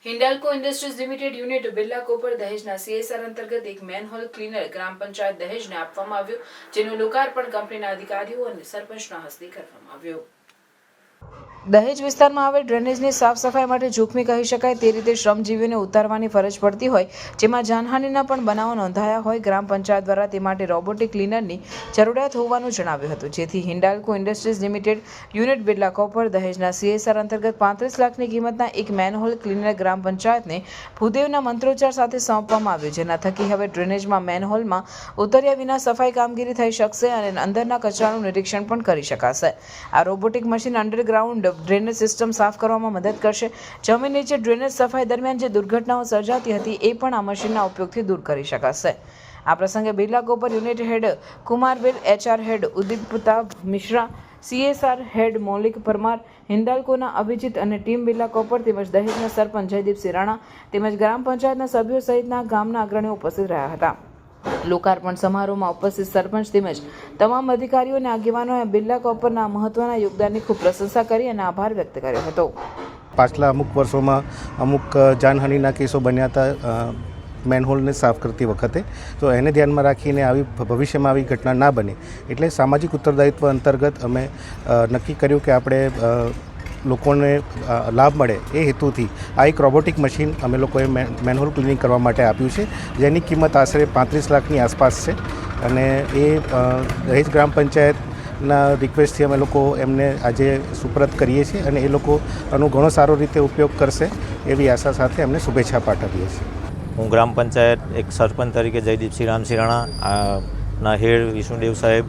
Hindalco industries limited unit Birla copper दहेजना CSR अंतर्गत एक મેનહોલ ક્લીનર ગ્રામ પંચાયત દહેજને આપવામાં આવ્યું, જેનું લોકાર્પણ કંપનીના અધિકારીઓ અને સરપંચના હસ્તે કરવામાં આવ્યું। દહેજ વિસ્તારમાં આવેલ ડ્રેનેજની સાફ સફાઈ માટે જોખમી કહી શકાય તે રીતે શ્રમજીવીઓને ઉતારવાની ફરજ પડતી હોય, જેમાં જાનહાનિના પણ બનાવો નોંધાયા હોય। ગ્રામ પંચાયત દ્વારા તે માટે રોબોટિક ક્લીનરની જરૂરિયાત હોવાનું જણાવ્યું હતું, જેથી Hindalco industries limited unit Birla copper દહેજના CSR અંતર્ગત 35 લાખની કિંમતના એક મેનહોલ ક્લીનર ગ્રામ પંચાયતને ભૂદેવના મંત્રોચ્ચાર સાથે સોંપવામાં આવ્યું, જેના થકી હવે ડ્રેનેજમાં મેનહોલમાં ઉતર્યા વિના સફાઈ કામગીરી થઈ શકશે અને અંદરના કચરાનું નિરીક્ષણ પણ કરી શકાશે। આ robotic machine underground drainage system સાફ કરવામાં મદદ કરશે। જમીન નીચે ડ્રેનેજ સફાઈ દરમિયાન જે દુર્ઘટનાઓ સર્જાતી હતી એ પણ આ મશીનના ઉપયોગથી દૂર કરી શકાશે। આ પ્રસંગે Birla copper unit head Kumarbel, HR head Udipta Mishra, CSR head Maulik Parmar, હિન્ડાલ્કોના અભિજીત અને ટીમ બિરલા કોપર તેમજ દહેજના સરપંચ જયદીપસિંહ રાણા તેમજ ગ્રામ પંચાયતના સભ્યો સહિતના ગામના અગ્રણીઓ ઉપસ્થિત રહ્યા હતા। લોકાર્પણ સમારોહમાં ઉપસ્થિત સરપંચ તેમજ તમામ અધિકારીઓ અને આગેવાનોએ બિરલા કોપરના મહત્વના યોગદાનની ખૂબ પ્રશંસા કરી અને આભાર વ્યક્ત કર્યો હતો। પાછલા અમુક વર્ષોમાં અમુક જાનહાનિના કેસો બન્યા હતા મેનહોલને સાફ કરતી વખતે, તો એને ધ્યાનમાં રાખીને ભવિષ્યમાં આવી ઘટના ના બને એટલે સામાજિક ઉત્તરદાયિત્વ અંતર્ગત અમે નક્કી કર્યું કે આપણે લોકોને લાભ મળે એ હેતુથી આ એક રોબોટિક મશીન અમે લોકોએ મેનહોલ ક્લિનિંગ કરવા માટે આપ્યું છે, જેની કિંમત આશરે 35 લાખની આસપાસ છે અને એ દહેજ ગ્રામ પંચાયતના રિક્વેસ્ટથી અમે લોકો એમને આજે સુપરત કરીએ છીએ અને એ લોકો આનો ઘણો સારો રીતે ઉપયોગ કરશે એવી આશા સાથે એમને શુભેચ્છા પાઠવીએ છીએ। હું ગ્રામ પંચાયત એક સરપંચ તરીકે જયદીપસિંહ રામસિંહ રાણા હેડ વિષ્ણુદેવ સાહેબ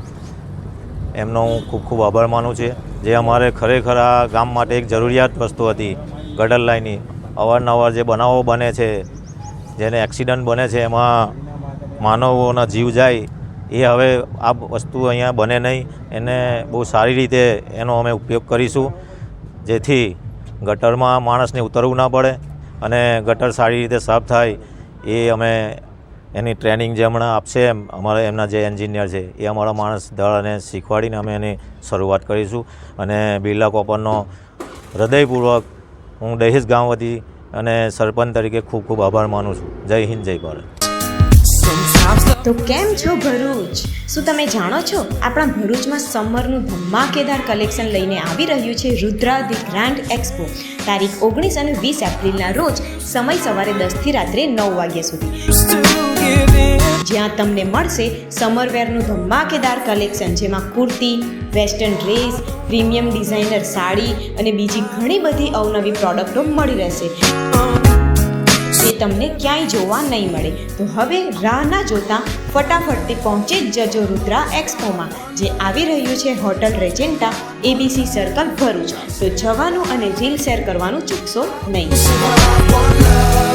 એમનો હું ખૂબ ખૂબ આભાર માનું છું, જે અમારે ખરેખર આ ગામ માટે એક જરૂરિયાત વસ્તુ હતી। ગટર લાઈનની અવારનવાર જે બનાવો બને છે, જેને એક્સિડન્ટ બને છે, એમાં માનવોના જીવ જાય, એ હવે આ વસ્તુ અહીંયા બને નહીં, એને બહુ સારી રીતે એનો અમે ઉપયોગ કરીશું, જેથી ગટરમાં માણસને ઉતરવું ના પડે અને ગટર સારી રીતે સાફ થાય। એ અમે એની ટ્રેનિંગ જે હમણાં આપશે અમારા એમના જે એન્જિનિયર છે એ અમારા માણસ દળને શીખવાડીને અમે એની શરૂઆત કરીશું અને બિરલા કોપરનો હૃદયપૂર્વક હું દહેજ ગામ વતી અને સરપંચ તરીકે ખૂબ ખૂબ આભાર માનું છું। જય હિન્દ, જય ભારત। તો કેમ છો ભરૂચ? શું તમે જાણો છો આપણા ભરૂચમાં સમરનું ધમાકેદાર કલેક્શન લઈને આવી રહ્યું છે રુદ્રા ધી ગ્રાન્ડ એક્સપો, તારીખ 19 અને 20 એપ્રિલના રોજ, સમય સવારે 10 થી રાત્રે 9 વાગ્યા સુધી, જ્યાં તમને મળશે સમરવેરનું ધમાકેદાર કલેક્શન, જેમાં kurti, western dress, premium designer sari અને બીજી ઘણી બધી અવનવી પ્રોડક્ટો મળી રહેશે, જે તમને ક્યાંય જોવા નહીં મળે। તો હવે રાહ ના જોતા ફટાફટથી પહોંચી જ જજો રુદ્રા એક્સપોમાં, જે આવી રહ્યું છે હોટલ રેજેન્ટા, ABC સર્કલ ભરૂચ। તો જવાનું અને રીલ શેર કરવાનું ચૂકશો નહીં।